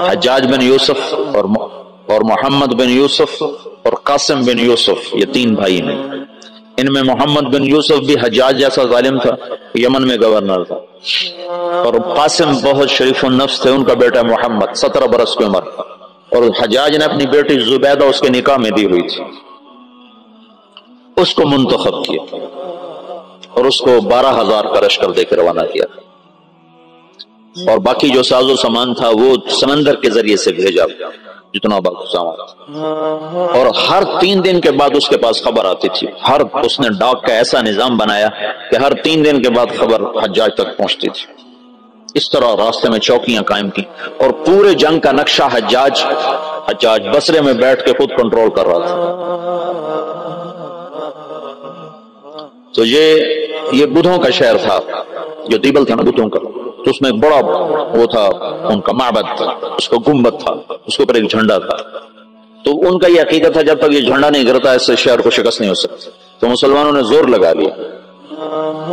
حجاج بن یوسف اور محمد بن یوسف اور قاسم بن یوسف، یہ تین بھائی ہیں۔ ان میں محمد بن یوسف بھی حجاج جیسا ظالم تھا، یمن میں گورنر تھا، اور قاسم بہت شریف النفس تھے، ان کا بیٹا محمد 17 برس کی عمر تھا، اور حجاج نے اپنی بیٹی زبیدہ اس کے نکاح میں دی ہوئی تھی، اس کو منتخب کیا اور اس کو 12,000 کا لشکر دے کے روانہ کیا، اور باقی جو ساز و سامان تھا وہ سمندر کے ذریعے سے بھیجا، جتنا باقی سامان تھا، اور ہر 3 دن کے بعد اس کے پاس خبر آتی تھی۔ اس نے ڈاک کا ایسا نظام بنایا کہ ہر 3 دن کے بعد خبر حجاج تک پہنچتی تھی۔ اس طرح راستے میں چوکیاں قائم کی، اور پورے جنگ کا نقشہ حجاج بصرے میں بیٹھ کے خود کنٹرول کر رہا تھا۔ تو یہ بدھوں کا شہر تھا، جو دیبل تھا نا بدھوں کا، تو اس میں ایک بڑا وہ تھا، ان کا معبد تھا، اس کو گنبد تھا، اس کے اوپر ایک جھنڈا تھا۔ تو ان کا یہ عقیدہ تھا جب تک یہ جھنڈا نہیں گرتا اس سے شہر کو شکست نہیں ہو سکتی۔ تو مسلمانوں نے زور لگا لیا۔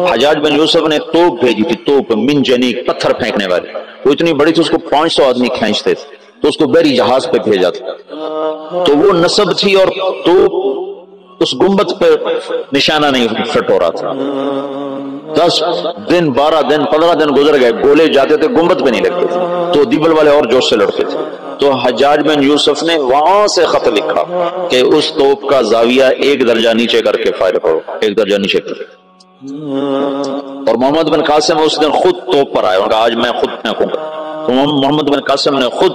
حجاج بن یوسف نے توپ بھیجی تھی، توپ من جنیق، پتھر پھینکنے والی، وہ اتنی بڑی تھی اس کو 500 آدمی کھینچتے تھے، تو اس کو بحری جہاز پہ بھیجا تھا۔ تو وہ نصب تھی اور توپ اس گنبد پہ نشانہ نہیں فٹ ہو رہا تھا۔ 10 دن 12 دن 15 دن گزر گئے، گولے جاتے تھے، گنبد پہ نہیں لگتے تھے، تو دیبل والے اور جوش سے لڑتے تھے۔ تو حجاج بن یوسف نے وہاں سے خط لکھا کہ اس توپ کا زاویہ 1 درجہ نیچے کر کے فائر کرو، 1 درجہ نیچے کر۔ اور محمد بن قاسم اس دن خود توپ پر آئے، انہوں نے کہا آج میں خود پھینکوں گا۔ تو محمد بن قاسم نے خود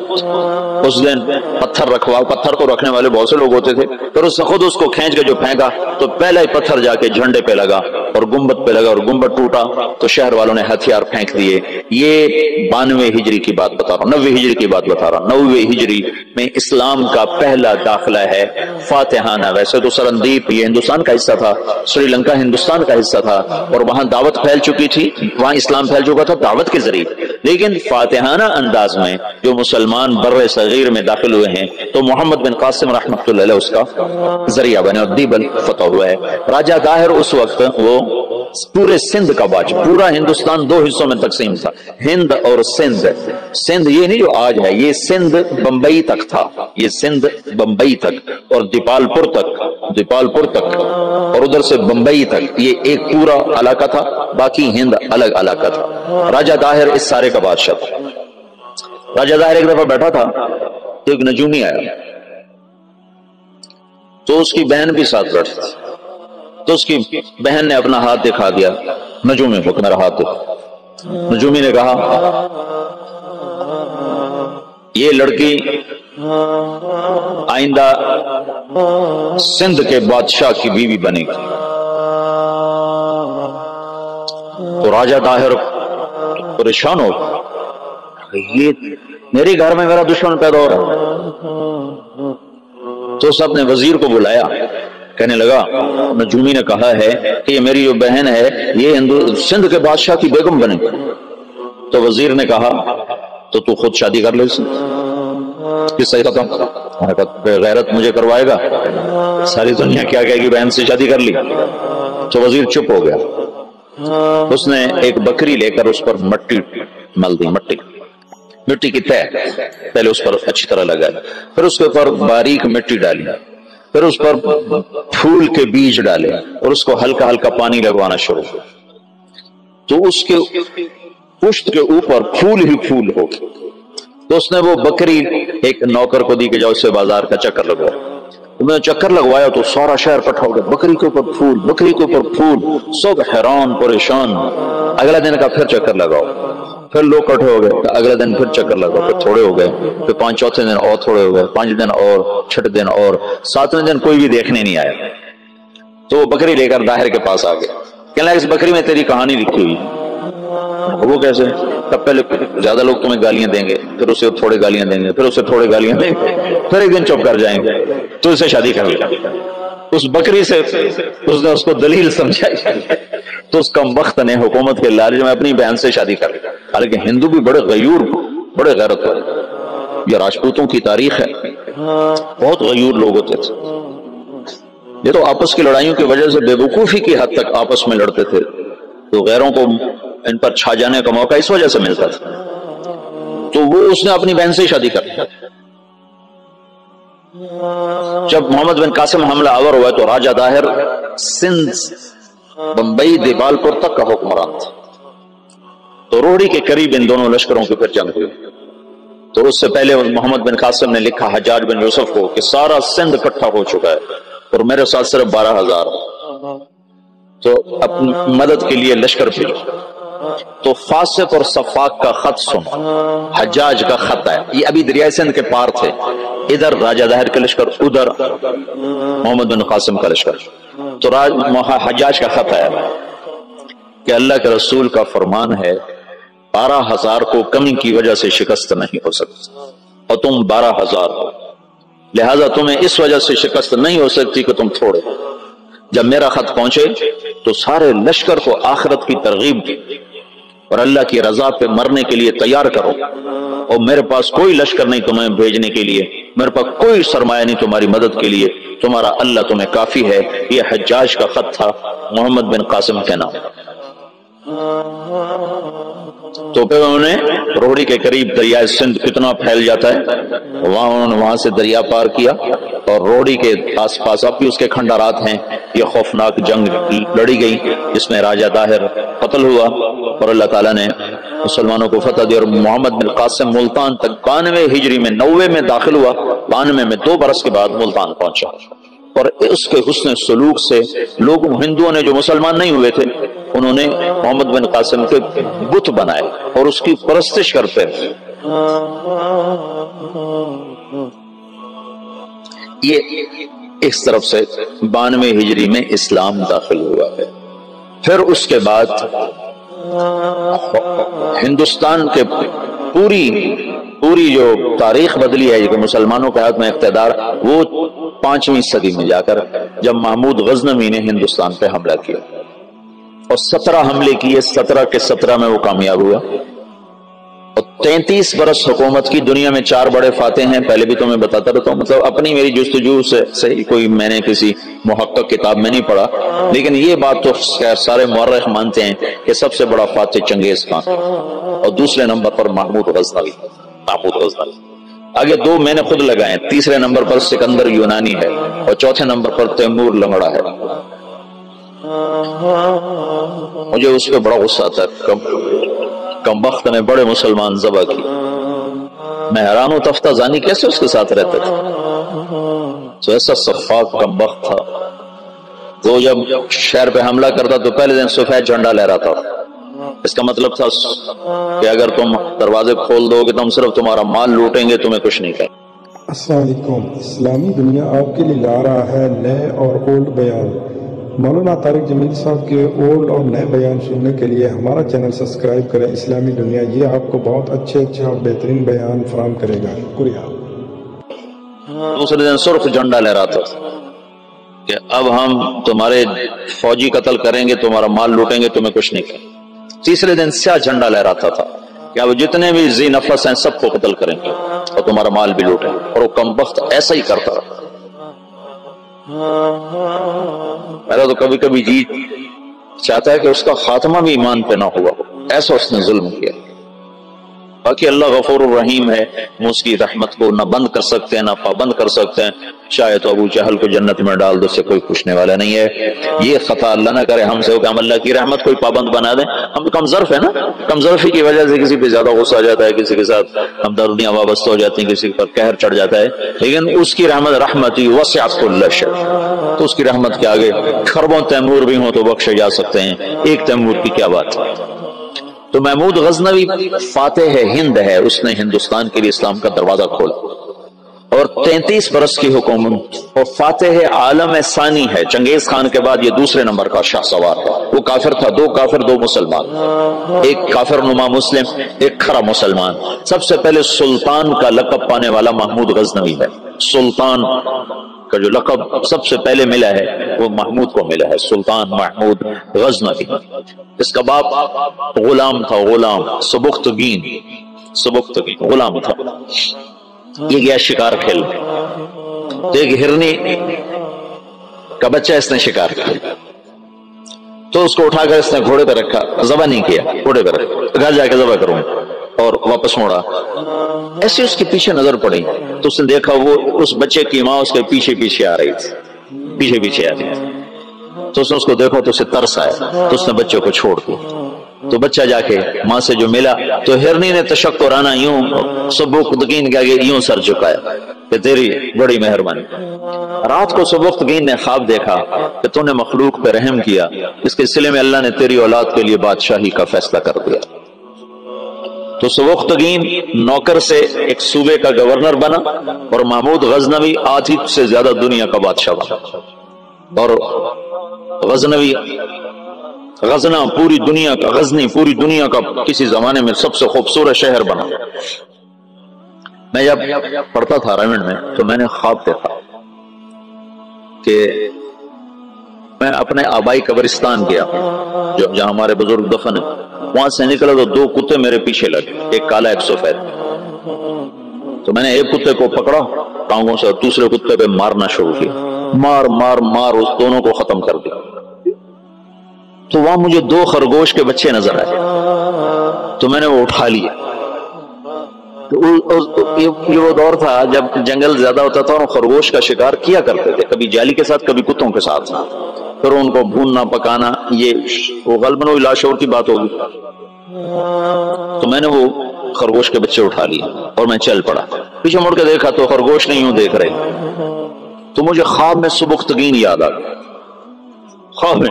اس دن پتھر رکھوا، پتھر تو رکھنے والے بہت سے لوگ ہوتے تھے، پھر اس نے خود اس کو کھینچ کے جو پھینکا تو پہلا ہی پتھر جا کے جھنڈے پہ لگا اور گنبد پہ لگا، اور گنبد ٹوٹا تو شہر والوں نے ہتھیار پھینک دیے۔ یہ 92 ہجری کی بات بتا رہا ہوں، 90 ہجری کی بات بتا رہا ہوں۔ 90 ہجری میں اسلام کا پہلا داخلہ ہے فاتحانہ۔ ویسے تو سرندیپ یہ ہندوستان کا حصہ تھا، سری لنکا ہندوستان کا حصہ تھا، اور وہاں دعوت پھیل چکی تھی، وہاں اسلام پھیل چکا تھا دعوت کے ذریعے، لیکن فاتحانہ انداز میں جو مسلمان بر صغیر میں داخل ہوئے ہیں تو محمد بن قاسم رحمۃ اللہ علیہ اس کا ذریعہ بنے اور دیبل فتح ہوا ہے۔ راجہ طاہر اس وقت وہ پورے سندھ کا بادشاہ، پورا ہندوستان 2 حصوں میں تقسیم تھا، ہند اور سندھ۔ سندھ یہ نہیں جو آج ہے، یہ سندھ بمبئی تک تھا، یہ سندھ بمبئی تک اور دیپال پور تک اور ادھر سے بمبئی تک، یہ ایک پورا علاقہ تھا، باقی ہند الگ علاقہ تھا۔ راجہ طاہر اس سارے کا بادشاہ تھا۔ راجہ طاہر ایک دفعہ بیٹھا تھا تو ایک نجومی آیا، تو اس کی بہن بھی ساتھ بیٹھی تھی، تو اس کی بہن نے اپنا ہاتھ دکھا دیا، نجومی کو میرا ہاتھ دکھا۔ نجومی نے کہا یہ لڑکی آئندہ سندھ کے بادشاہ کی بیوی بنے گی۔ تو راجہ طاہر پریشان ہو، یہ میرے گھر میں میرا دشمن پیدا ہو رہا۔ تو اس نے اپنے وزیر کو بلایا، کہنے لگا نجومی نے کہا ہے کہ یہ میری جو بہن ہے یہ سندھ کے بادشاہ کی بیگم بنے۔ تو وزیر نے کہا تو خود شادی کر لے، کس صحیح تھا، غیرت مجھے کروائے گا، ساری دنیا کیا کہے گی بہن سے شادی کر لی۔ تو وزیر چپ ہو گیا، اس نے ایک بکری لے کر اس پر مٹی مل دی، مٹی کی تہ پہلے اس پر اچھی طرح لگائی، پھر اس کے اوپر باریک مٹی ڈالی، پھر اس پر پھول کے بیج ڈالے اور اس کو ہلکا ہلکا پانی لگوانا شروع کیا، تو اس کے پشت کے اوپر پھول ہی پھول ہو گئے۔ تو اس نے وہ بکری ایک نوکر کو دی کہ جاؤ اس سے بازار کا چکر لگواؤ۔ میں چکر لگوایا تو سارا شہر اکٹھا ہو گیا، بکری کے اوپر پھول، بکری کے اوپر پھول، سب حیران پریشان۔ اگلا دن کا پھر چکر لگاؤ، پھر لوگ اکٹھے ہو گئے، اگلے دن پھر چکر لگاؤ، پھر تھوڑے ہو گئے، پھر 5 چوتھے دن اور تھوڑے ہو گئے، 5 دن اور، 6 دن اور، 7ویں دن کوئی بھی دیکھنے نہیں آیا۔ تو وہ بکری لے کر طاہر کے پاس آ گیا، کہنے لگا اس بکری میں تیری کہانی لکھی ہوئی۔ وہ کیسے؟ تب پہلے زیادہ لوگ تمہیں گالیاں دیں گے، پھر اسے تھوڑے گالیاں دیں گے، پھر اسے تھوڑے گالیاں دیں گے، پھر ایک دن چپ کر جائیں گے، تو اسے شادی کر لیا۔ اس بکری سے اس نے اس کو دلیل سمجھائی، تو اس کم بخت نے حکومت کے لالچ میں اپنی بہن سے شادی کر لی۔ حالانکہ ہندو بھی بڑے غیور، بڑے غیرت والے، یہ راجپوتوں کی تاریخ ہے، بہت غیور لوگ ہوتے تھے۔ یہ تو آپس کی لڑائیوں کی وجہ سے بے وقوفی کی حد تک آپس میں لڑتے تھے، تو غیروں کو ان پر چھا جانے کا موقع اس وجہ سے ملتا تھا۔ تو وہ اس نے اپنی بہن سے شادی کر لی۔ جب محمد بن قاسم حملہ آور ہوا تو راجہ داہر سندھ، بمبئی، دیوالپور تک کا حکمران تھا، تو روہڑی کے قریب ان دونوں لشکروں کی پھر جنگ ہوئی۔ تو اس سے پہلے محمد بن قاسم نے لکھا حجاج بن یوسف کو کہ سارا سندھ اکٹھا ہو چکا ہے اور میرے ساتھ صرف 12,000، تو اپنی مدد کے لیے لشکر بھیجو۔ تو فاسق اور صفاق کا خط سن، حجاج کا خط ہے، یہ ابھی دریائے سندھ کے پار تھے، ادھر راجہ داہر کا لشکر، ادھر محمد بن قاسم کا لشکر۔ تو حجاج کا خط ہے کہ اللہ کے رسول کا فرمان ہے 12,000 کو کمی کی وجہ سے شکست نہیں ہو سکتی، اور تم 12,000 ہو، لہذا تمہیں اس وجہ سے شکست نہیں ہو سکتی کہ تم تھوڑے۔ جب میرا خط پہنچے تو سارے لشکر کو آخرت کی ترغیب دی اور اللہ کی رضا پہ مرنے کے لیے تیار کرو، اور میرے پاس کوئی لشکر نہیں تمہیں بھیجنے کے لیے، میرے پاس کوئی سرمایہ نہیں تمہاری مدد کے لیے، تمہارا اللہ تمہیں کافی ہے۔ یہ حجاج کا خط تھا محمد بن قاسم کے نام۔ تو پھر انہوں نے روہڑی کے قریب دریائے سندھ کتنا پھیل جاتا ہے، انہوں نے وہاں سے دریا پار کیا، اور روہڑی کے آس پاس اب بھی اس کے کھنڈارات ہیں۔ یہ خوفناک جنگ لڑی گئی جس میں راجہ داہر قتل ہوا، اور اللہ تعالیٰ نے مسلمانوں کو فتح دی، اور محمد بن قاسم ملتان تک 92 ہجری میں 90 میں داخل ہوا، 92 میں 2 برس کے بعد ملتان پہنچا، اور اس کے حسن سلوک سے لوگ، ہندوؤں نے جو مسلمان نہیں ہوئے تھے، انہوں نے محمد بن قاسم کے بت بنائے اور اس کی پرستش کرتے ہیں۔ یہ اس طرف سے 92 ہجری میں اسلام داخل ہوا ہے۔ پھر اس کے بعد ہندوستان کے پوری جو تاریخ بدلی ہے کہ مسلمانوں کے ہاتھ میں اقتدار، وہ 5ویں صدی میں جا کر جب محمود غزنوی نے ہندوستان پہ حملہ کیا اور 17 حملے کیے، 17 کے 17 میں وہ کامیاب ہوا، اور 33 برس حکومت کی۔ دنیا میں 4 بڑے فاتح ہیں، پہلے بھی تمہیں بتاتا رہتا ہوں، مطلب اپنی میری جستجو سے صحیح کوئی میں نے کسی محقق کتاب میں نہیں پڑھا، لیکن یہ بات تو سارے مورخ مانتے ہیں کہ سب سے بڑا فاتح چنگیز خان، اور دوسرے نمبر پر محمود غزنوی۔ آگے 2 میں نے خود لگائے، تیسرے نمبر پر سکندر یونانی ہے، اور چوتھے نمبر پر تیمور لنگڑا ہے۔ مجھے اس پہ بڑا غصہ آتا ہے، کم وقت نے بڑے مسلمان ذبح کی، میں حیران ہوں تفتہ زانی کیسے اس کے ساتھ رہتے تھے۔ تو ایسا صفاق کم وقت تھا، وہ جب شہر پہ حملہ کرتا تو پہلے دن سفید جھنڈا لہراتا تھا، اس کا مطلب تھا کہ اگر تم دروازے کھول دو گے تو ہم صرف تمہارا مال لوٹیں گے، تمہیں کچھ نہیں کریں۔ السلام علیکم، اسلامی دنیا آپ کے لیے لا رہا ہے نئے اور اولڈ بیان۔ مولانا طارق جمیل صاحب کے اولڈ اور نئے بیان سننے کے لیے ہمارا چینل سبسکرائب کریں اسلامی دنیا، یہ آپ کو بہت اچھے اور بہترین بیان فراہم کرے گا۔ شکریہ۔ دوسرے دن سرخ جھنڈا لہراتا تھا کہ اب ہم تمہارے فوجی قتل کریں گے، تمہارا مال لوٹیں گے، تمہیں کچھ نہیں کریں۔ تیسرے دن سیاہ جھنڈا لہراتا تھا کہ اب جتنے بھی ذی نفس ہیں سب کو قتل کریں گے اور تمہارا مال بھی لوٹیں گے، اور وہ کم وقت ایسا ہی کرتا رہا۔ میرا تو کبھی کبھی جی چاہتا ہے کہ اس کا خاتمہ بھی ایمان پہ نہ ہوا، ایسا اس نے ظلم کیا۔ باقی اللہ غفور الرحیم ہے، ہم اس کی رحمت کو نہ بند کر سکتے ہیں نہ پابند کر سکتے ہیں، چاہے تو ابو جہل کو جنت میں ڈال دو، سے کوئی پوچھنے والا نہیں ہے۔ یہ خطا اللہ نہ کرے ہم سے ہو کہ ہم اللہ کی رحمت کوئی پابند بنا دیں۔ ہم کم ظرف ہے نا، کم ظرفی کی وجہ سے کسی پہ زیادہ غصہ آ جاتا ہے، کسی کے ساتھ ہمدردیاں وابستہ ہو جاتی ہیں، کسی پر قہر چڑھ جاتا ہے، لیکن اس کی رحمت رحمتی وسعت کل شیء، تو اس کی رحمت کے آگے خربوں تیمور بھی ہوں تو بخشے جا سکتے ہیں، ایک تیمور کی کیا بات ہے۔ تو محمود غزنوی فاتح ہند ہے، اس نے ہندوستان کے لیے اسلام کا دروازہ کھولا، اور 33 برس کی حکومت، اور فاتح عالم ثانی ہے، چنگیز خان کے بعد یہ دوسرے نمبر کا شاہ سوار ہے۔ وہ کافر تھا، 2 کافر 2 مسلمان، ایک کافر نما مسلم، ایک کھرا مسلمان۔ سب سے پہلے سلطان کا لقب پانے والا محمود غزنوی ہے، سلطان کا جو لقب سب سے پہلے ملا ہے وہ محمود کو ملا ہے، سلطان محمود غزنوی۔ اس کا باپ غلام تھا، غلام سبکتگین غلام تھا۔ یہ گیا شکار کھیل، تو ایک ہرنی کا بچہ اس نے شکار کیا، تو اس کو اٹھا کر اس نے گھوڑے پہ رکھا، ذبح نہیں کیا، گھوڑے پہ رکھا، گھر جا کے ذبح کروں۔ اور واپس موڑا. ایسے اس کے پیچھے نظر پڑی تو اس نے دیکھا وہ اس بچے کی ماں اس کے پیچھے پیچھے آ رہی تھی, پیچھے پیچھے آ رہی تھی. تو اس نے اس کو دیکھا تو اسے ترس آیا, تو اس نے بچے کو چھوڑ دیا. تو بچہ جا کے ماں سے جو ملا تو ہرنی نے تشکرانہ یوں سبکتگین کے آگے یوں سر جھکایا کہ تیری بڑی مہربانی. رات کو سبکتگین نے خواب دیکھا کہ تو نے مخلوق پہ رحم کیا, اس کے سلے میں اللہ نے تیری اولاد کے لیے بادشاہی کا فیصلہ کر دیا. تو سبکتگین نوکر سے ایک صوبے کا گورنر بنا اور محمود غزنوی آدھی سے زیادہ دنیا کا بادشاہ بنا. اور غزنوی غزنہ پوری دنیا کا, غزنی پوری دنیا کا کسی زمانے میں سب سے خوبصورت شہر بنا. میں جب پڑھتا تھا ریمنڈ میں تو میں نے خواب دیکھا کہ میں اپنے آبائی قبرستان گیا جہاں ہمارے بزرگ دفن ہیں, وہاں سے نکلا تو 2 کتے میرے پیچھے لگے, ایک کالا ایک سفید. تو میں نے ایک کتے کو پکڑا ٹانگوں سے اور دوسرے کتے پہ مارنا شروع کیا, مار مار مار اس دونوں کو ختم کر دیا. تو وہاں مجھے 2 خرگوش کے بچے نظر آئے تو میں نے وہ اٹھا لیا. یہ وہ دور تھا جب جنگل زیادہ ہوتا تھا اور خرگوش کا شکار کیا کرتے تھے, کبھی جالی کے ساتھ کبھی کتوں کے ساتھ, پھر ان کو بھوننا پکانا, یہ وہ غالباً وہی لاشعور کی بات ہوگی. تو میں نے وہ خرگوش کے بچے اٹھا لیے اور میں چل پڑا. پیچھے مڑ کے دیکھا تو خرگوش نہیں یوں دیکھ رہے. تو مجھے خواب میں سبکتگین یاد آ گئی. خواب میں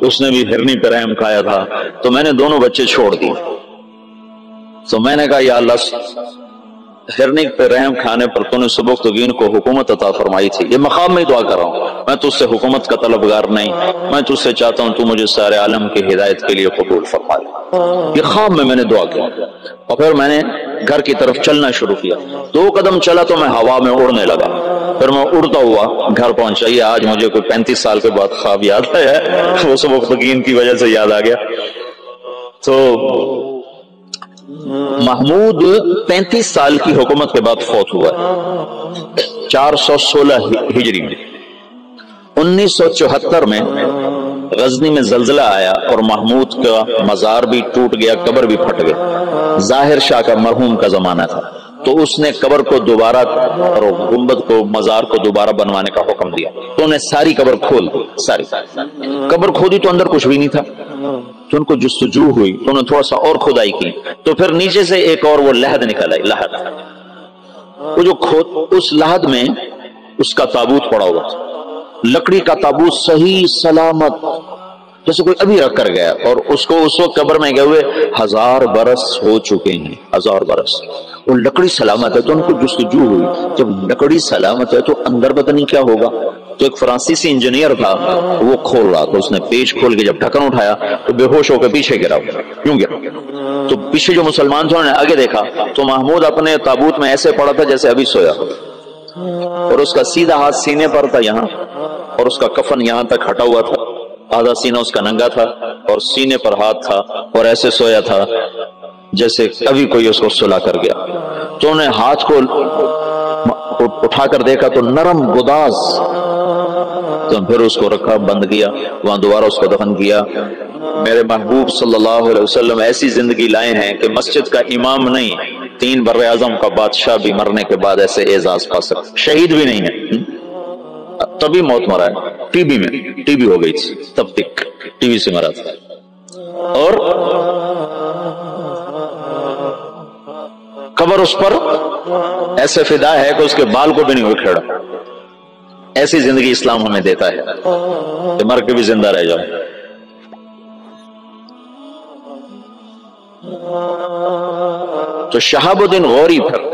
اس نے بھی ہرنی پہ رحم کھایا تھا, تو میں نے دونوں بچے چھوڑ دیے. تو میں نے کہا یا اللہ, ہرنی پہ رحم کھانے پر تو نے سبکتگین کو حکومت عطا فرمائی تھی, یہ مقام میں دعا کر رہا ہوں, میں تجھ سے حکومت کا طلبگار نہیں, میں تجھ سے چاہتا ہوں تو مجھے سارے عالم کی ہدایت کے لیے قبول فرما لے. یہ خواب میں نے دعا کی. اور پھر میں نے گھر کی طرف چلنا شروع کیا. 2 قدم چلا تو میں ہوا میں اڑنے لگا, پھر میں اڑتا ہوا گھر پہنچا. یہ آج مجھے کوئی 35 سال کے بعد خواب یاد آیا, وہ سبکتگین کی وجہ سے یاد آ گیا. تو محمود 35 سال کی حکومت کے بعد فوت ہوا ہے 416 ہجری میں. 1974 میں غزنی میں زلزلہ آیا اور محمود کا مزار بھی ٹوٹ گیا, قبر بھی پھٹ گئی. ظاہر شاہ کا مرحوم کا زمانہ تھا تو اس نے قبر کو دوبارہ اور گنبد کو, مزار کو دوبارہ بنوانے کا حکم دیا. تو انہیں ساری قبر کھول دی, ساری قبر کھودی تو اندر کچھ بھی نہیں تھا. تو ان کو جستجو ہوئی تو انہوں نے تھوڑا سا اور کھدائی کی تو پھر نیچے سے ایک اور وہ لحد نکل آئی. لحد, وہ جو اس لحد میں اس کا تابوت پڑا ہوا تھا, لکڑی کا تابوت صحیح سلامت جیسے کوئی ابھی رکھ کر گیا, اور اس کو اس وقت قبر میں گئے ہوئے 1000 برس ہو چکے ہیں, 1000 برس. وہ لکڑی سلامت ہے تو ان کو جستجو ہوئی, جب لکڑی سلامت ہے تو اندر پتہ نہیں کیا ہوگا. تو ایک فرانسیسی انجینئر تھا, وہ کھول رہا تھا, اس نے پیچ کھول کے جب ڈھکن اٹھایا تو بے ہوش ہو کے پیچھے گرا, یوں گرا. تو پیچھے جو مسلمان تھے انہوں نے آگے دیکھا تو محمود اپنے تابوت میں ایسے پڑا تھا جیسے ابھی سویا, اور اس کا سیدھا ہاتھ سینے پر تھا یہاں, اور اس کا کفن یہاں تک ہٹا ہوا تھا, آدھا سینہ اس کا ننگا تھا اور سینے پر ہاتھ تھا, اور ایسے سویا تھا جیسے ابھی کوئی اس کو سلا کر گیا. تو انہوں نے ہاتھ کو اٹھا کر دیکھا تو نرم گداز, تو پھر اس کو رکھا, بند کیا, وہاں دوبارہ اس کو دفن کیا. میرے محبوب صلی اللہ علیہ وسلم ایسی زندگی لائے ہیں کہ مسجد کا امام نہیں, 3 براعظم کا بادشاہ بھی مرنے کے بعد ایسے اعزاز پا سکتا, شہید بھی نہیں ہے, تبھی موت مرا ہے. ٹی بی میں ٹی بی ہو گئی تھی, تب تک ٹی بی سے مرا تھا. اور قبر اس پر ایسے فدا ہے کہ اس کے بال کو بھی نہیں اکھیڑا. ایسی زندگی اسلام ہمیں دیتا ہے کہ مر کے بھی زندہ رہ جاؤ. تو شہاب الدین غوری پھر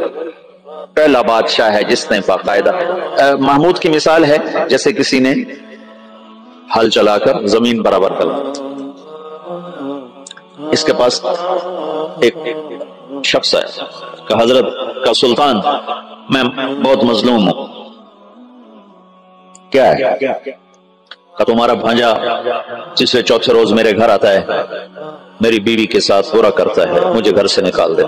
پہلا بادشاہ ہے جس نے باقاعدہ, محمود کی مثال ہے جیسے کسی نے ہل چلا کر زمین برابر کر, اس کے پاس ایک شخص ہے کہ حضرت کا سلطان میں بہت مظلوم ہوں. کیا ہے کہ تمہارا بھانجا تیسرے چوتھے روز میرے گھر آتا ہے, میری بیوی کے ساتھ برا کرتا ہے, مجھے گھر سے نکال دے,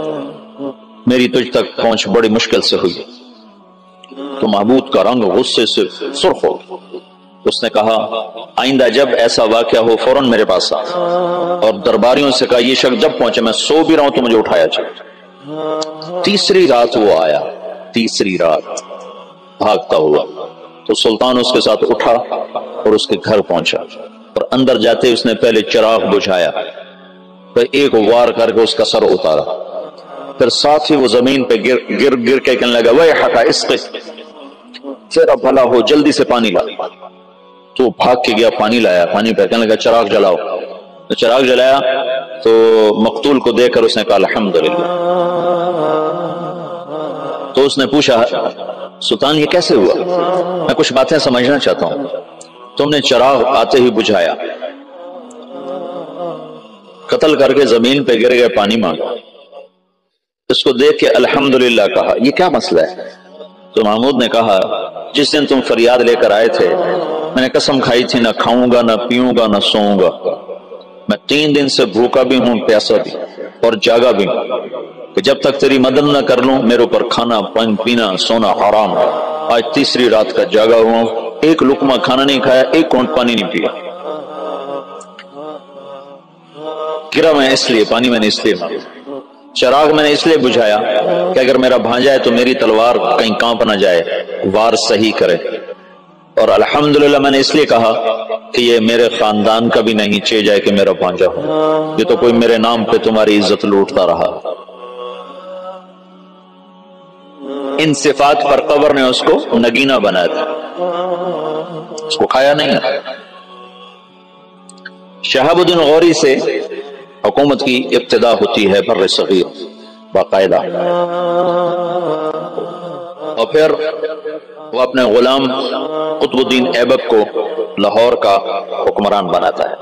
میری تجھ تک پہنچ بڑی مشکل سے ہوئی. تو محمود کا رنگ غصے سے سرخ ہو, اس نے کہا آئندہ جب ایسا واقعہ ہو فوراً میرے پاس آ، اور درباریوں سے کہا یہ شخص جب پہنچے، میں سو بھی رہا ہوں تو مجھے اٹھایا چاہیے۔ تیسری رات وہ آیا، تیسری رات بھاگتا ہوا، تو سلطان اس کے ساتھ اٹھا اور اس کے گھر پہنچا، اور اندر جاتے اس نے پہلے چراغ بجھایا، پھر ایک وار کر کے اس کا سر اتارا، پھر ساتھ ہی وہ زمین پہ گر گر کے کہنے لگا ویحک اسقِ، تیرا بھلا ہو جلدی سے پانی لا۔ تو بھاگ کے گیا، پانی لایا، پانی پہ کہنے لگا چراغ جلاؤ، تو چراغ جلایا تو مقتول کو دیکھ کر اس نے کہا الحمدللہ۔ تو اس نے پوچھا سلطان یہ کیسے ہوا؟ میں کچھ باتیں سمجھنا چاہتا ہوں۔ تم نے چراغ آتے ہی بجھایا، قتل کر کے زمین پہ گر گئے، پانی مانگا، اس کو دیکھ کے الحمدللہ کہا، یہ کیا مسئلہ ہے؟ تو محمود نے کہا جس دن تم فریاد لے کر آئے تھے میں نے قسم کھائی تھی نہ کھاؤں گا، نہ پیوں گا، نہ سوؤں گا، میں 3 دن سے بھوکا بھی ہوں، پیاسا بھی اور جاگا بھی ہوں، کہ جب تک تیری مدد نہ کر لوں میرے اوپر کھانا پینا سونا حرام ہے۔ آج تیسری رات کا جاگا ہوا ہوں، ایک لقمہ کھانا نہیں کھایا، ایک گھونٹ پانی نہیں پیا، گرا میں اس لیے، پانی میں نے اس لیے مانگا، چراغ میں نے اس لیے بجھایا کہ اگر میرا بھانجا ہے تو میری تلوار کہیں کانپ نہ جائے، وار صحیح کرے، اور الحمدللہ میں نے اس لیے کہا کہ یہ میرے خاندان کا بھی نہیں چے جائے کہ میرا بھانجا ہو، یہ تو کوئی میرے نام پہ تمہاری عزت لوٹتا رہا۔ ان صفات پر قبر نے اس کو نگینہ بنا دیا، اس کو کھایا نہیں۔ شہاب الدین غوری سے حکومت کی ابتدا ہوتی ہے بر صغیر باقاعدہ، اور پھر وہ اپنے غلام قطب الدین ایبک کو لاہور کا حکمران بناتا ہے،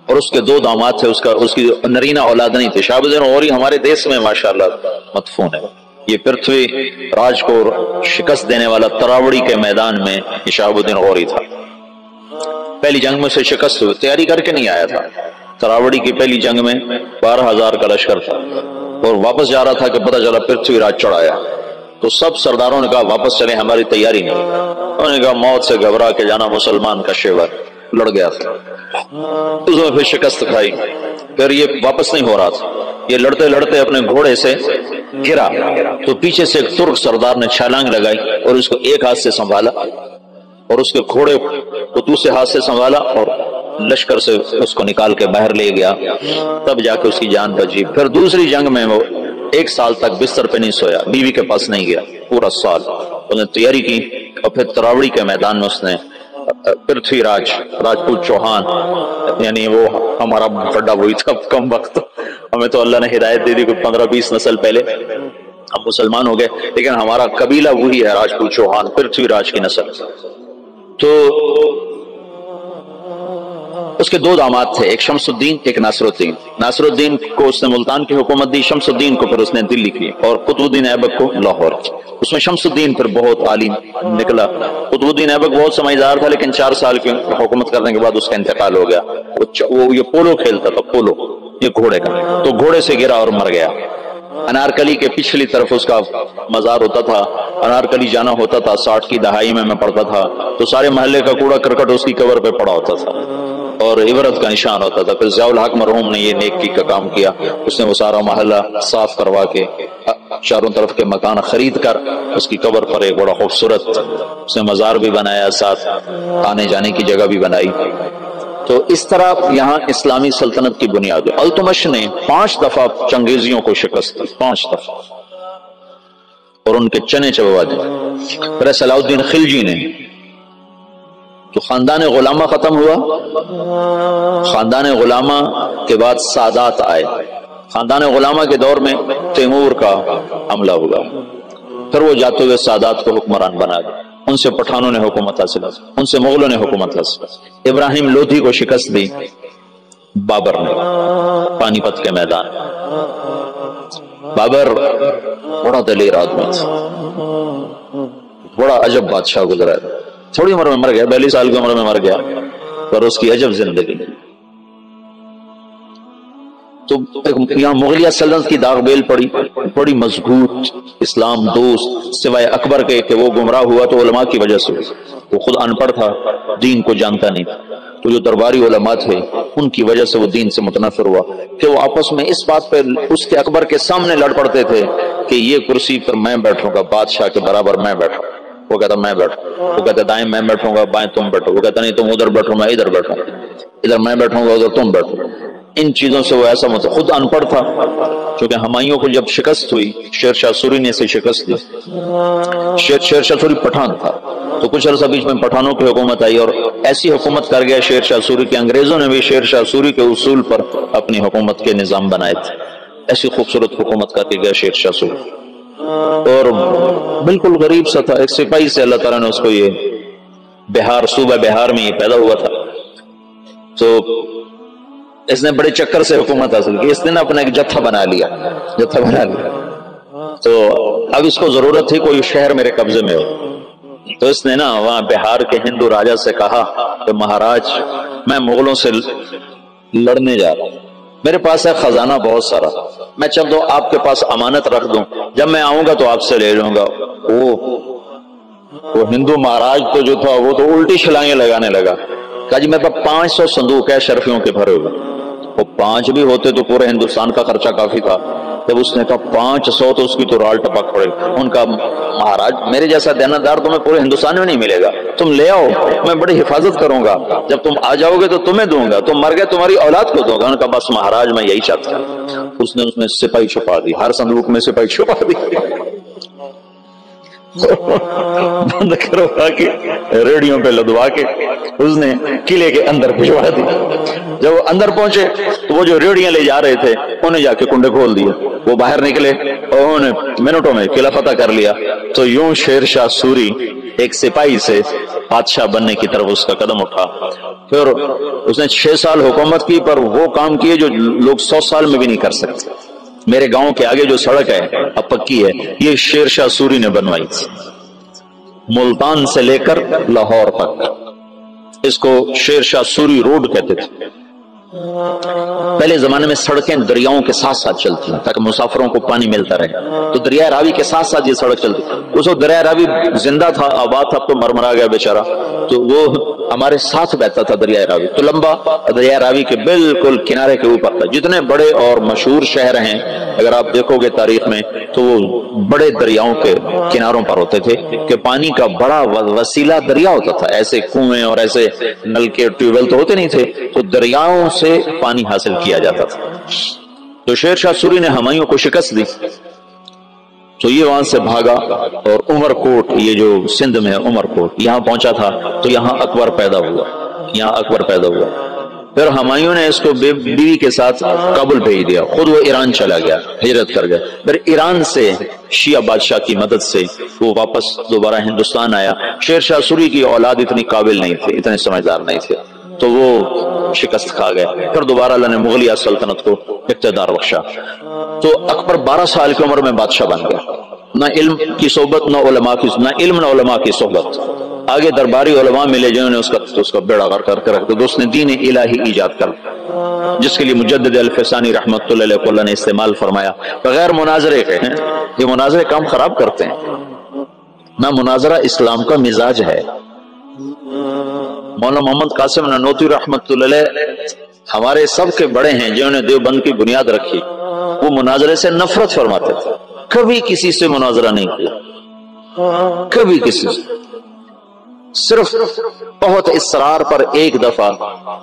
اور اس کے 2 داماد تھے، اس کی نرینہ اولاد نہیں تھی۔ شہاب الدین غوری ہمارے دیس میں ماشاءاللہ مدفون ہے، یہ پرتھوی راج کو شکست دینے والا تراوڑی کے میدان میں یہ شہاب الدین غوری تھا۔ پہلی جنگ میں سے شکست ہوئی، تیاری کر کے نہیں آیا تھا، تراوڑی کی پہلی جنگ میں 12,000 کا لشکر تھا، اور واپس جا رہا تھا کہ پتہ چلا پرتھوی راج چڑھایا، تو سب سرداروں نے کہا واپس چلیں، ہماری تیاری نہیں۔ انہوں نے کہا موت سے گھبرا کے جانا مسلمان کا شیور، لڑ گیا تھا، اس میں پھر شکست کھائی، پھر یہ واپس نہیں ہو رہا تھا، یہ لڑتے لڑتے اپنے گھوڑے سے گرا، تو پیچھے سے ایک ترک سردار نے چھلانگ لگائی اور اس کو ایک ہاتھ سے سنبھالا، اور اس کے گھوڑے کو دوسرے ہاتھ سے سنبھالا اور لشکر سے اس کو نکال کے باہر لے گیا، تب جا کے اس کی جان بچی۔ پھر دوسری جنگ میں وہ 1 سال تک بستر پہ نہیں سویا، بیوی کے پاس نہیں گیا، پورا سال اس نے تیاری کی، اور پھر تراوڑی کے میدان میں اس نے پرتھوی راج راجپوت چوہان، یعنی وہ ہمارا بڑا وہی تھا، کم وقت ہمیں تو اللہ نے ہدایت دے دی کوئی 15-20 نسل پہلے ہم مسلمان ہو گئے، لیکن ہمارا قبیلہ وہی ہے راجپوت چوہان، پرتھوی راج کی نسل۔ تو اس کے 2 داماد تھے، ایک شمس الدین ایک ناصر الدین۔ ناصر الدین کو اس نے ملتان کی حکومت دی، شمس الدین کو پھر اس نے دلی کی، اور قطب الدین ایبک کو لاہور کی۔ اس میں شمس الدین پھر بہت عالم نکلا، قطب الدین ایبک بہت سمجھدار تھا، لیکن 4 سال کی حکومت کرنے کے بعد اس کا انتقال ہو گیا۔ وہ یہ پولو کھیلتا تھا، پولو، یہ گھوڑے کا، تو گھوڑے سے گرا اور مر گیا۔ انارکلی کے پچھلی طرف اس کا مزار ہوتا تھا، انارکلی جانا ہوتا تھا، 60 کی دہائی میں پڑھتا تھا، تو سارے محلے کا کوڑا کرکٹ اس کی قبر پہ پڑا ہوتا تھا اور عبرت کا نشان ہوتا تھا۔ پھر ضیاء الحق مرحوم نے یہ نیکی کا کام کیا، اس نے وہ سارا محلہ صاف کروا کے چاروں طرف کے مکان خرید کر اس کی قبر پر ایک بڑا خوبصورت اس نے مزار بھی بنایا، ساتھ آنے جانے کی جگہ بھی بنائی۔ تو اس طرح یہاں اسلامی سلطنت کی بنیاد ہے۔ التمش نے 5 دفعہ چنگیزیوں کو شکست دی، 5 دفعہ، اور ان کے چنے چبوا دی۔ پھر صلاح الدین خلجی نے، تو خاندان غلامہ ختم ہوا، خاندان غلامہ کے بعد سادات آئے، خاندان غلامہ کے دور میں تیمور کا حملہ ہوا، پھر وہ جاتے ہوئے سادات کو حکمران بنا دیا، ان سے پٹھانوں نے حکومت حاصل کی، ان سے مغلوں نے حکومت حاصل کی۔ ابراہیم لودھی کو شکست دی بابر نے پانی پت کے میدان۔ بابر بڑا دلیر آدمی تھا، بڑا عجب بادشاہ گزرا ہے، تھوڑی عمر میں مر گیا، 42 سال کی عمر میں مر گیا، پر اس کی عجب زندگی۔ تو یہاں مغلیہ سلطنت کی داغ بیل پڑی، بڑی مضبوط اسلام دوست، سوائے اکبر کے کہ وہ گمراہ ہوا تو علماء کی وجہ سے، وہ خود ان پڑھ تھا، دین کو جانتا نہیں تھا، تو جو درباری علماء تھے ان کی وجہ سے وہ دین سے متنفر ہوا کہ وہ آپس میں اس بات پہ اس کے اکبر کے سامنے لڑ پڑتے تھے کہ یہ کرسی پر میں بیٹھوں گا، بادشاہ کے برابر میں بیٹھوں، وہ کہتا میں بیٹھوں، وہ کہتا دائیں میں بیٹھوں گا، بائیں تم بیٹھو، وہ کہتا نہیں تم ادھر بیٹھو میں ادھر بیٹھوں، ادھر میں بیٹھوں گا ادھر تم بیٹھو۔ ان چیزوں سے وہ ایسا خود ان پڑھ تھا، چونکہ ہمایوں کو جب شکست ہوئی، شیر شاہ سوری نے اسے شکست دی، شیر شاہ سوری پٹھان تھا، تو کچھ عرصہ بیچ میں پٹھانوں کی حکومت آئی اور ایسی حکومت کر گیا شیر شاہ سوری کہ انگریزوں نے بھی شیر شاہ سوری کے اصول پر اپنی حکومت کے نظام بنائے تھے۔ ایسی خوبصورت حکومت کر کے گیا شیر شاہ سوری، اور بالکل غریب سا تھا، ایک سپاہی سے اللہ تعالیٰ نے اس کو یہ بہار، صوبہ بہار میں یہ پیدا ہوا تھا، تو اس نے بڑے چکر سے حکومت حاصل کی، اس نے اپنا ایک جتھا بنا لیا، تو اب اس کو ضرورت تھی کوئی شہر میرے قبضے میں ہو، تو اس نے نا وہاں بہار کے ہندو راجا سے کہا کہ مہاراج میں مغلوں سے لڑنے جا رہا ہوں، میرے پاس ہے خزانہ بہت سارا، میں چاہتا ہوں آپ کے پاس امانت رکھ دوں، جب میں آؤں گا تو آپ سے لے لوں گا۔ وہ ہندو مہاراج تو جو تھا وہ تو الٹی چھلانگیں لگانے لگا، کہا جی میرے پاس 500 صندوق ہے شرفیوں کے بھرے ہوئے، وہ 5 بھی ہوتے تو پورے ہندوستان کا خرچہ کافی تھا، جب اس نے کہا 500 تو اس کی تو رال ٹپک پڑے، ان کا مہاراج میرے جیسا دیندار تمہیں پورے ہندوستان میں نہیں ملے گا، تم لے آؤ میں بڑی حفاظت کروں گا، جب تم آ جاؤ گے تو تمہیں دوں گا، تم مر گئے تمہاری اولاد کو دوں گا۔ ان کا بس مہاراج میں یہی چاہتا ہوں۔ اس نے سپاہی چھپا دی، ہر صندوق میں سپاہی چھپا دی، بند کروا کے ریڑیوں پہ لدوا کے اس نے قلعے کے اندر بھجوا دی۔ جب وہ اندر پہنچے تو وہ جو ریڑیاں لے جا رہے تھے انہیں جا کے کنڈے کھول دیے، وہ باہر نکلے اور انہوں نے منٹوں میں قلعہ فتح کر لیا۔ تو یوں شیر شاہ سوری ایک سپاہی سے بادشاہ بننے کی طرف اس کا قدم اٹھا، پھر اس نے 6 سال حکومت کی، پر وہ کام کیے جو لوگ 100 سال میں بھی نہیں کر سکتے۔ میرے گاؤں کے آگے جو سڑک ہے اب پکی ہے، یہ شیر شاہ سوری نے بنوائی تھی، ملتان سے لے کر لاہور تک، اس کو شیر شاہ سوری روڈ کہتے تھے۔ پہلے زمانے میں سڑکیں دریاؤں کے ساتھ ساتھ چلتی ہیں تاکہ مسافروں کو پانی ملتا رہے، تو دریا راوی کے ساتھ ساتھ یہ سڑک چلتی، اس وقت دریا راوی زندہ تھا، آباد تھا، تو مرمرا گیا بیچارہ، تو وہ ہمارے ساتھ بہتا تھا دریا راوی، تو لمبا دریا راوی کے بالکل کنارے کے اوپر تھا۔ جتنے بڑے اور مشہور شہر ہیں اگر آپ دیکھو گے تاریخ میں تو وہ بڑے دریاؤں کے کناروں پر ہوتے تھے کہ پانی کا بڑا وسیلہ دریا ہوتا تھا، ایسے کنویں اور ایسے نل کے ٹیوب ویل تو ہوتے نہیں تھے، تو دریاؤں سے پانی حاصل کیا جاتا تھا۔ تو شیر شاہ سوری نے ہمایوں کو شکست دی، تو یہ وہاں سے بھاگا اور عمر کوٹ، یہ جو سندھ میں ہے عمر کوٹ، یہاں پہنچا تھا، تو یہاں اکبر پیدا ہوا، پھر ہمایوں نے اس کو بیوی کے ساتھ کابل بھیج دیا، خود وہ ایران چلا گیا، ہجرت کر گیا، پھر ایران سے شیعہ بادشاہ کی مدد سے وہ واپس دوبارہ ہندوستان آیا۔ شیر شاہ سوری کی اولاد اتنی قابل نہیں تھے، اتنے سمجھدار نہیں تھے، تو وہ شکست کھا گئے، پھر دوبارہ اللہ نے مغلیہ سلطنت کو اقتدار بخشا۔ تو اکبر 12 سال کی عمر میں بادشاہ بن گیا، نہ علم کی صحبت، نہ علم نہ علماء کی صحبت، آگے درباری علماء ملے جنہوں نے اس کا بیڑا غرق کر کے رکھ دیا، تو اس نے دین الہی ایجاد کر، جس کے لیے مجدد الفسانی رحمت اللہ علیہ کو اللہ نے استعمال فرمایا، بغیر مناظرے کے ہیں، یہ مناظرے کام خراب کرتے ہیں، نہ مناظرہ اسلام کا مزاج ہے۔ مولانا محمد قاسم نانوتوی رحمت اللہ علیہ ہمارے سب کے بڑے ہیں جنہوں نے دیوبند کی بنیاد رکھی، وہ مناظرے سے نفرت فرماتے تھے، کبھی کسی سے مناظرہ نہیں کیا، کبھی کسی سے، صرف بہت اصرار پر ایک دفعہ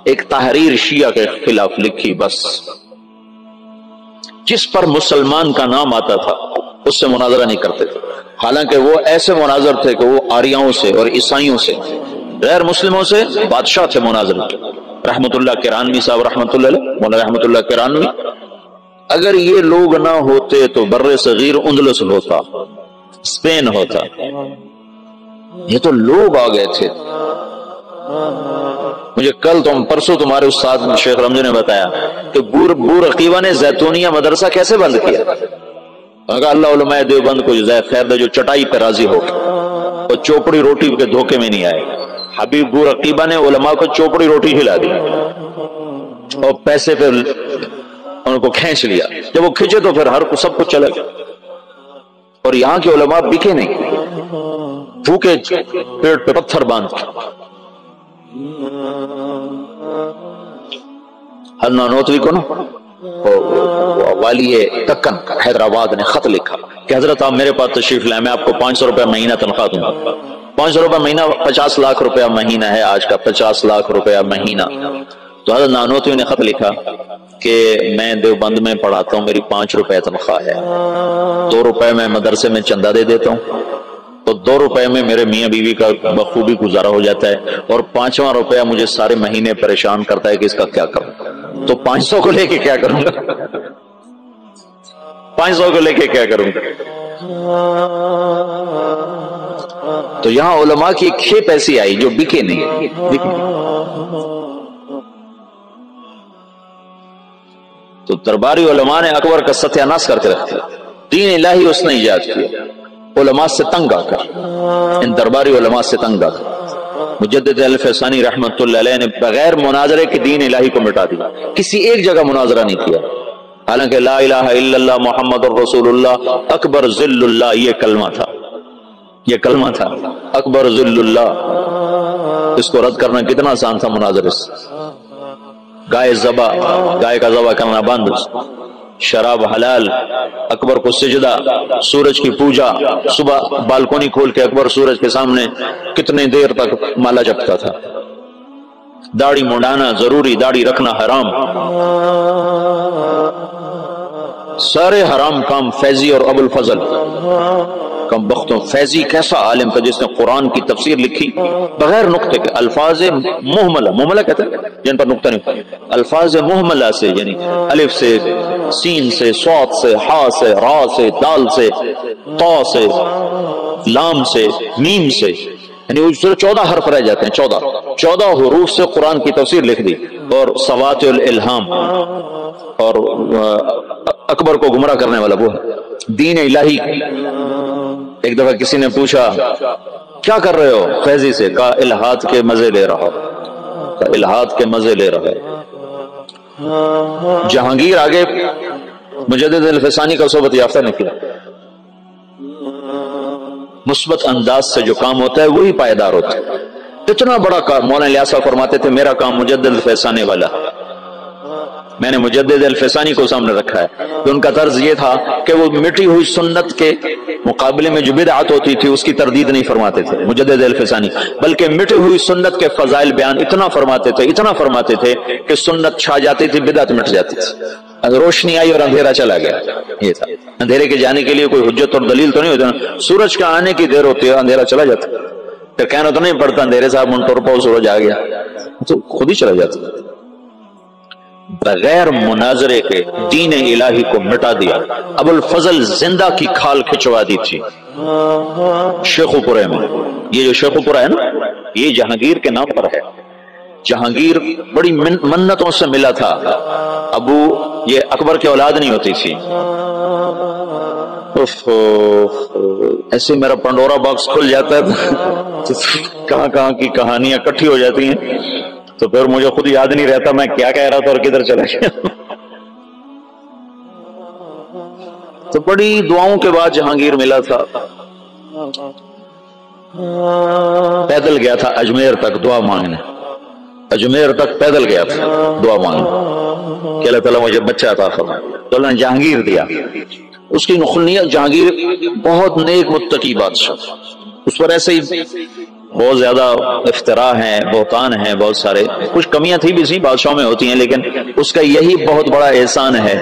ایک تحریر شیعہ کے خلاف لکھی، بس جس پر مسلمان کا نام آتا تھا اس سے مناظرہ نہیں کرتے تھے، حالانکہ وہ ایسے مناظر تھے کہ وہ آریاؤں سے اور عیسائیوں سے، غیر مسلموں سے بادشاہ تھے مناظر۔ رحمت اللہ کرانوی صاحب رحمت اللہ علیہ، مولانا رحمت اللہ کرانوی، اگر یہ لوگ نہ ہوتے تو بر صغیر اندلس ہوتا، اسپین ہوتا، یہ تو لوگ آ گئے تھے۔ مجھے کل پرسوں تمہارے استاد شیخ رمضان نے بتایا کہ بور عقیبہ نے زیتونیہ مدرسہ کیسے بند کیا، اگر اللہ علماء دیوبند کو جزائے خیر دے جو چٹائی پہ راضی ہو اور چوپڑی روٹی کے دھوکے میں نہیں آئے۔ حبیب بور عقیبہ نے علماء کو چوپڑی روٹی کھلا دی اور پیسے پہ ان کو کھینچ لیا. جب وہ کھینچے تو پھر ہر کو سب کچھ چلا گیا. اور یہاں کے علماء بکے نہیں، بھوکے پیٹ پہ پتھر باندھ کے. نانوتوی کو نا والی دکن حیدرآباد نے خط لکھا کہ حضرت آپ میرے پاس تشریف لائیں، میں آپ کو 500 روپے مہینہ تنخواہ دوں گا. 500 روپے مہینہ 50 لاکھ روپیہ مہینہ ہے آج کا، 50 لاکھ روپیہ مہینہ. تو حضرت نانوتوی نے خط لکھا کہ میں دیوبند میں پڑھاتا ہوں، میری 5 روپے تنخواہ ہے، 2 روپے میں مدرسے میں چندہ دے دیتا ہوں، تو 2 روپے میں میرے میاں بیوی کا بخوبی گزارا ہو جاتا ہے، اور 5واں روپیہ مجھے سارے مہینے پریشان کرتا ہے کہ اس کا کیا کروں. تو 500 کو لے کے کیا کروں گا، 500 کو لے کے کیا کروں گا. تو یہاں علماء کی ایک کھیپ ایسی آئی جو بکے نہیں. تو درباری علماء نے اکبر کا ستیہ ناش کر کے رکھ دیا. دین الہی اس نے ایجاد کیا علماء سے تنگ آ کر، ان درباری علماء سے تنگ آ کر. مجدد الفسانی رحمت اللہ علیہ نے بغیر مناظرے کے دین الہی کو مٹا دیا، کسی ایک جگہ مناظرہ نہیں کیا. حالانکہ لا الہ الا اللہ محمد الرسول اللہ اکبر ذل اللہ یہ کلمہ تھا، یہ کلمہ تھا اکبر ذل اللہ. اس کو رد کرنا کتنا آسان تھا مناظرے سے. گائے کا ذبح کرنا بند، شراب حلال، اکبر کو سجدہ، سورج کی پوجا. صبح بالکونی کھول کے اکبر سورج کے سامنے کتنے دیر تک مالا جپتا تھا. داڑھی منڈانا ضروری، داڑھی رکھنا حرام. سارے حرام کام فیضی اور ابو الفضل کم بختوں. فیضی کیسا عالم تھا جس نے قرآن کی تفسیر لکھی بغیر نقطے کے، الفاظ محملہ کہتے ہیں جن پر نقطہ نہیں، الفاظ محملہ سے، یعنی الف سے، سین سے، صاد سے، ہا سے، را سے، دال سے، تا سے، لام سے، میم سے، یعنی 14 حرف رہ جاتے ہیں. 14 حروف سے قرآن کی تفسیر لکھ دی. اور سوات الالہام. اور اکبر کو گمراہ کرنے والا وہ ہے دین الہی. ایک دفعہ کسی نے پوچھا کیا کر رہے ہو فیضی سے، کہا الہات کے مزے لے رہا ہو، کہا الہات کے مزے لے رہا ہے. جہانگیر آگے مجدد الفسانی کا صحبت یافتہ نکلا. مثبت انداز سے جو کام ہوتا ہے وہی پائیدار ہوتا ہے. اتنا بڑا کام مولانا الیاس فرماتے تھے میرا کام مجدد الفسانی والا، میں نے مجدد الفسانی کو سامنے رکھا ہے. ان کا طرز یہ تھا کہ وہ مٹی ہوئی سنت کے مقابلے میں جو بدعت ہوتی تھی اس کی تردید نہیں فرماتے تھے مجدد الفسانی، بلکہ مٹی ہوئی سنت کے فضائل بیان اتنا فرماتے تھے کہ سنت چھا جاتی تھی، بدعت مٹ جاتی تھی. روشنی آئی اور اندھیرا چلا گیا. یہ تھا اندھیرے کے جانے کے لیے کوئی حجت اور دلیل تو نہیں ہوتی. سورج کا آنے کی دیر ہوتی ہے اندھیرا چلا جاتا، پھر کہنا تو نہیں پڑتا اندھیرے صاحب منٹور پاؤ سورج آ گیا، تو خود ہی چلا جاتا. بغیر مناظرے کے دین الہی کو مٹا دیا. ابو الفضل زندہ کی کھال کھچوا دی تھی شیخو پورے میں. یہ جو شیخو پورہ ہے نا یہ جہانگیر کے نام پر ہے. جہانگیر بڑی منتوں سے ملا تھا. ابو یہ اکبر کی اولاد نہیں ہوتی تھی. ایسے میرا پنڈورا باکس کھل جاتا ہے، کہاں کی کہانیاں اکٹھی ہو جاتی ہیں، تو پھر مجھے خود یاد نہیں رہتا میں کیا کہہ رہا تھا اور کدھر چلا گیا. تو بڑی دعاؤں کے بعد جہانگیر ملا تھا. پیدل گیا تھا اجمیر تک دعا مانگنے، اجمیر تک پیدل گیا تھا دعا مانگنے کہ اللہ تعالیٰ مجھے بچہ عطا فرمائے. تو اللہ نے جہانگیر دیا. اس کی نخلیت جہانگیر بہت نیک متقی بادشاہ. اس پر ایسے ہی بہت زیادہ افتراء ہیں، بہتان ہیں، بہت سارے، کچھ کمیاں تھی بھی بادشاہوں میں ہوتی ہیں، لیکن اس کا یہی بہت بڑا احسان ہے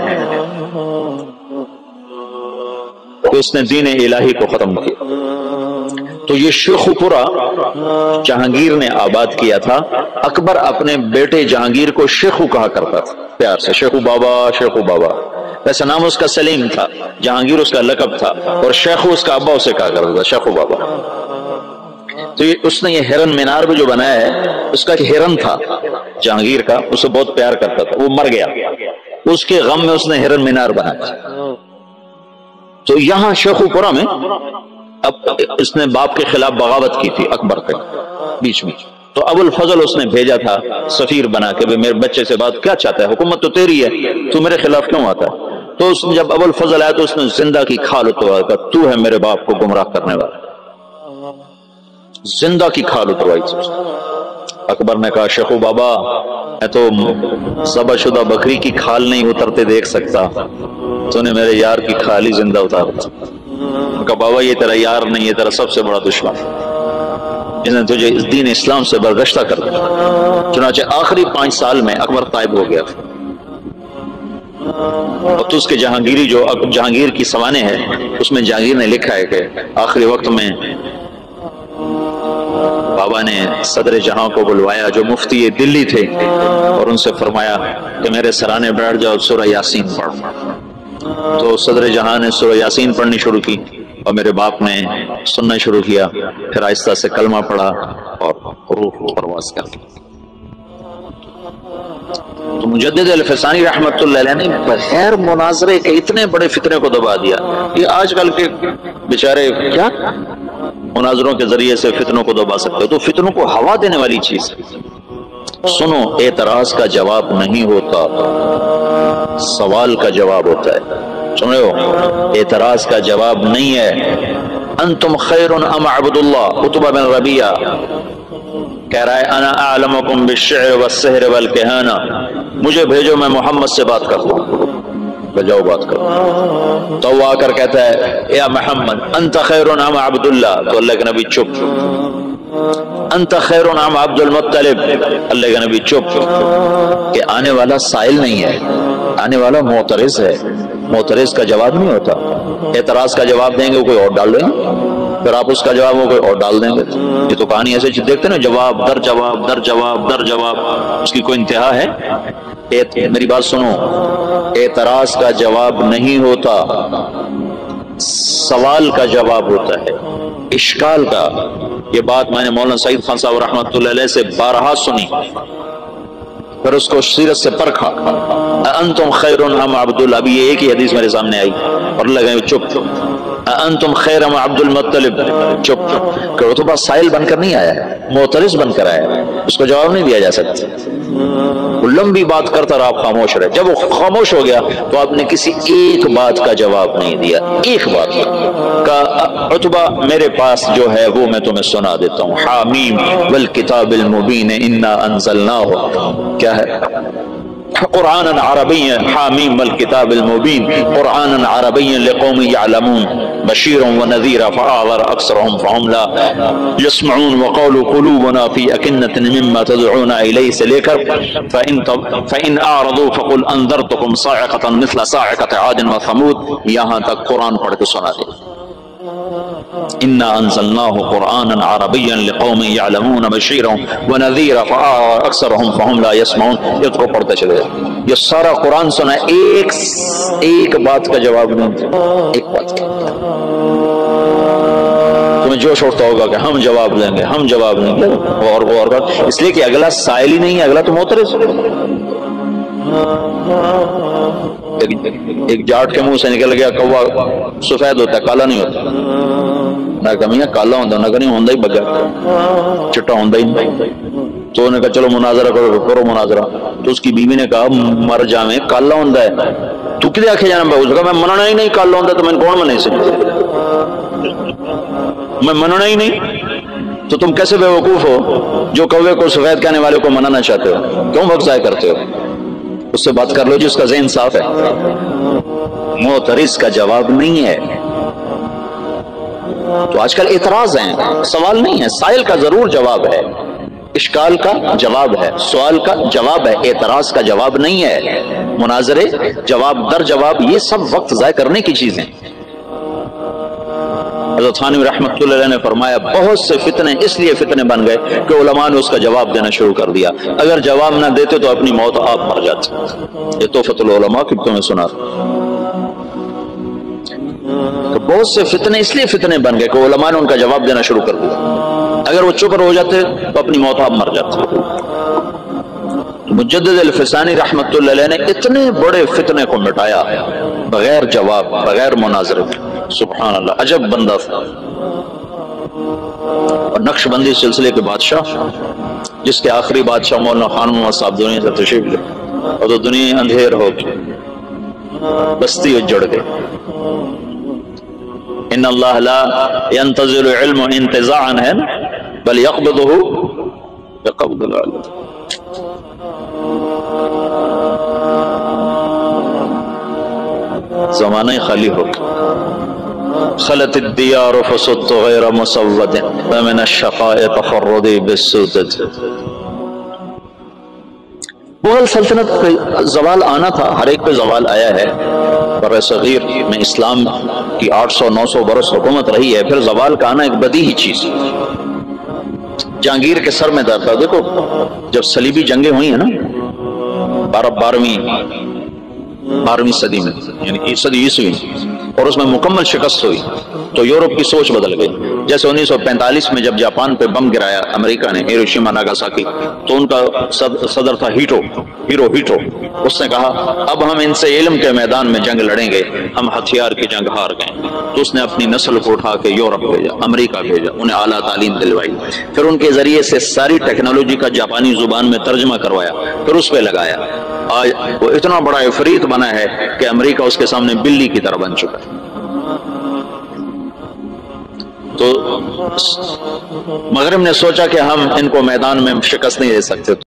کہ اس نے دین الہی کو ختم کیا. تو یہ شیخو پورہ جہانگیر نے آباد کیا تھا. اکبر اپنے بیٹے جہانگیر کو شیخو کہا کرتا تھا پیار سے، شیخو بابا، شیخو بابا. ویسے نام اس کا سلیم تھا، جہانگیر اس کا لقب تھا، اور شیخو اس کا ابا اسے کہا کرتا تھا، شیخو بابا. تو اس نے یہ ہرن مینار بھی جو بنایا ہے اس کا ہرن تھا جہانگیر کا، اسے بہت پیار کرتا تھا، وہ مر گیا، اس کے غم میں اس نے ہرن مینار بنایا. تو یہاں شیخو پورہ میں اب اس نے باپ کے خلاف بغاوت کی تھی اکبر کے بیچ میں. تو ابو الفضل اس نے بھیجا تھا سفیر بنا کے، میرے بچے سے بات کیا چاہتا ہے، حکومت تو تیری ہے، تو میرے خلاف کیوں آتا ہے؟ تو جب ابو الفضل آیا تو اس نے زندہ کی کھال اتروا کر، تو ہے میرے باپ کو گمراہ کرنے والا، زندہ کی کھال اتروائی تھی۔ اکبر نے کہا شیخو بابا میں تو ذبح شدہ بکری کی کھال نہیں اترتے دیکھ سکتا، تو نے میرے یار کی کھال ہی زندہ اتارا۔ کہا بابا یہ تیرا یار نہیں، یہ تیرا سب سے بڑا دشمن، اس نے تجھے اس دین اسلام سے برگشتہ کر دیا۔ چنانچہ آخری 5 سال میں اکبر طائب ہو گیا، اور تو اس کے جہانگیری جو جہانگیر کی سوانح ہے اس میں جہانگیر نے لکھا ہے کہ آخری وقت میں بابا نے صدر جہاں کو بلوایا جو مفتی دلی تھے، اور ان سے فرمایا کہ میرے سرانے بیٹھ جاؤ، سورہ یاسین پڑھ۔ تو صدر جہاں نے سورہ یاسین پڑھنی شروع کی، اور میرے باپ نے سننا شروع کیا، پھر آہستہ سے کلمہ پڑھا اور روح کو پرواز کر دی۔ تو مجدد الفسانی رحمت اللہ علیہ نے بغیر مناظرے کے اتنے بڑے فتنے کو دبا دیا۔ یہ آج کل کے بیچارے کیا مناظروں کے ذریعے سے فتنوں کو دبا سکتے، تو فتنوں کو ہوا دینے والی چیز۔ سنو، اعتراض کا جواب نہیں ہوتا، سوال کا جواب ہوتا ہے، سن رہے ہو؟ اعتراض کا جواب نہیں ہے۔ انتم خیر ام عبد اللہ، عتبہ بن ربیعہ کہہ رہا ہے انا اعلمکم بالشعر والسحر والکہانہ، مجھے بھیجو میں محمد سے بات کرتا ہوں، جاؤ بات کرو۔ تو وہ آ کر کہتا ہے یا محمد انت خیر ام عبد اللہ، تو اللہ کے نبی چپ۔ انت خیر ام عبد المطلب، اللہ کے نبی چپ، کہ آنے والا سائل نہیں ہے، آنے والا معترض ہے، معترض کا جواب نہیں ہوتا۔ اعتراض کا جواب دیں گے کوئی اور ڈال دیں گے، پھر آپ اس کا جواب وہ کوئی اور ڈال دیں گے۔ یہ تو کہانی ایسے دیکھتے نا، جواب در جواب در جواب در جواب، اس کی کوئی انتہا ہے؟ میری بات سنو، اعتراض کا جواب نہیں ہوتا، سوال کا جواب ہوتا ہے، اشکال کا۔ یہ بات میں نے مولانا سعید خان صاحب رحمۃ اللہ علیہ سے بارہا سنی، پھر اس کو سیرت سے پرکھا۔ انتم خیر ام عبد اللہ، ابھی یہ ایک ہی حدیث میرے سامنے آئی، اور لگے چپ۔ انتم خیر ام عبد المطلب، چپ، کہ عتبہ سائل بن کر نہیں آیا ہے، معترض بن کر آیا ہے، اس کو جواب نہیں دیا جا سکتا۔ وہ لمبی بات کرتا رہا، آپ خاموش رہے۔ جب وہ خاموش ہو گیا تو آپ نے کسی ایک بات کا جواب نہیں دیا، ایک بات کا۔ عتبہ میرے پاس جو ہے وہ میں تمہیں سنا دیتا ہوں، حامیم والکتاب المبین انا انزلناہ، کیا ہے؟ قرآنا عربیا، حامیم والکتاب المبین قرآنا عربیا لقوم یعلمون بشیرا ونذیرا فاعذر اکثرهم فهم لا یسمعون وقولوا قلوبنا فی اکنة مما تدعون الیہ سے لے کر فإن اعرضوا فقل انذرتکم صاعقة مثل صاعقة عاد وثمود، یہاں تک قرآن پڑھ کے سنا دے۔ انا انزلناہ قرآنا عربیا لقوم یعلمون بشیرا ونذیرا فاکثرهم فهم لا یسمعون، یہ تو پڑھتے چلے جائے۔ یہ سارا قرآن سنا، ایک بات کا جواب نہیں، ایک بات کا۔ تمہیں جوش اٹھتا ہوگا کہ ہم جواب دیں گے، ہم جواب دیں گے، اور اس لیے کہ اگلا سائل ہی نہیں ہے، اگلا تو معترض۔ ایک جاٹ کے منہ سے نکل گیا کوا سفید ہوتا ہے، کالا نہیں ہوتا، نہ کمیاں کالا ہوتا، نہ کہ نہیں ہوتا ہی بغیر چٹا ہوتا ہی نہیں۔ تو انہوں نے کہا چلو مناظرہ کرو مناظرہ۔ تو اس کی بیوی نے کہا مر جاویں، کالا ہوتا ہے، تو کدے آکھے جانا؟ اس نے کہا میں مننا ہی نہیں، کالا ہوتا تو میں کون منے سے، میں مننا ہی نہیں۔ تو تم کیسے بیوقوف ہو جو کوے کو سفید کہنے والے کو منانا چاہتے ہو؟ کیوں وقت ضائع کرتے ہو؟ اس سے بات کر لو جس کا ذہن صاف ہے۔ معترض کا جواب نہیں ہے۔ تو آج کل اعتراض ہیں، سوال نہیں ہے، سائل کا ضرور جواب ہے، اشکال کا جواب ہے، سوال کا جواب ہے، اعتراض کا جواب نہیں ہے۔ مناظرے، جواب در جواب، یہ سب وقت ضائع کرنے کی چیزیں۔ حضرت تھانوی رحمۃ اللہ علیہ نے فرمایا بہت سے فتنے اس لیے فتنے بن گئے کہ علماء نے اس کا جواب دینا شروع کر دیا، اگر جواب نہ دیتے تو اپنی موت آپ مر جاتے۔ یہ تحفۃ العلماء کی تمہیں سنا، کہ بہت سے فتنے اس لیے فتنے بن گئے کہ علماء نے ان کا جواب دینا شروع کر دیا، اگر وہ چپ ہو جاتے تو اپنی موت آپ مر جاتے۔ مجدد الفسانی رحمۃ اللہ علیہ نے اتنے بڑے فتنے کو مٹایا بغیر جواب، بغیر مناظرے۔ سبحان اللہ، عجب بندہ تھا۔ اور نقش بندی سلسلے کے بادشاہ، جس کے آخری بادشاہ مولانا خان محمد صاحب دنیا سے تشریف لے، اور تو دنیا اندھیر ہو گئی، بستی اجڑ گئی۔ ان اللہ لا ينتظر علم انتزاعا ہے نا، بل يقبضه بقبض العلم۔ زمانہ خالی ہو گیا۔ خلت الدیار فصدت غیر مسود ومن الشقاء تفردی بالسودت۔ مغل سلطنت کا زوال آنا تھا، ہر ایک پہ زوال آیا ہے۔ بر صغیر میں اسلام کی 800-900 برس حکومت رہی ہے، پھر زوال کا آنا ایک بدیہی چیز۔ جہانگیر کے سر میں درد تھا۔ دیکھو جب صلیبی جنگیں ہوئی ہیں نا 12ویں صدی میں، یعنی صدی عیسوی، اور اس میں مکمل شکست ہوئی، تو یورپ کی سوچ بدل گئی۔ جیسے 1945 میں جب جاپان پہ بم گرایا امریکہ نے، ہیروشیما ناگاساکی، تو ان کا صدر تھا ہیرو ہیٹو۔ اس نے کہا اب ہم ان سے علم کے میدان میں جنگ لڑیں گے، ہم ہتھیار کی جنگ ہار گئے۔ تو اس نے اپنی نسل کو اٹھا کے یورپ بھیجا، امریکہ بھیجا، انہیں اعلیٰ تعلیم دلوائی، پھر ان کے ذریعے سے ساری ٹیکنالوجی کا جاپانی زبان میں ترجمہ کروایا، پھر اس پہ لگایا۔ آج وہ اتنا بڑا عفریت بنا ہے کہ امریکہ اس کے سامنے بلی کی طرح بن چکا ہے۔ تو مغرب نے سوچا کہ ہم ان کو میدان میں شکست نہیں دے سکتے،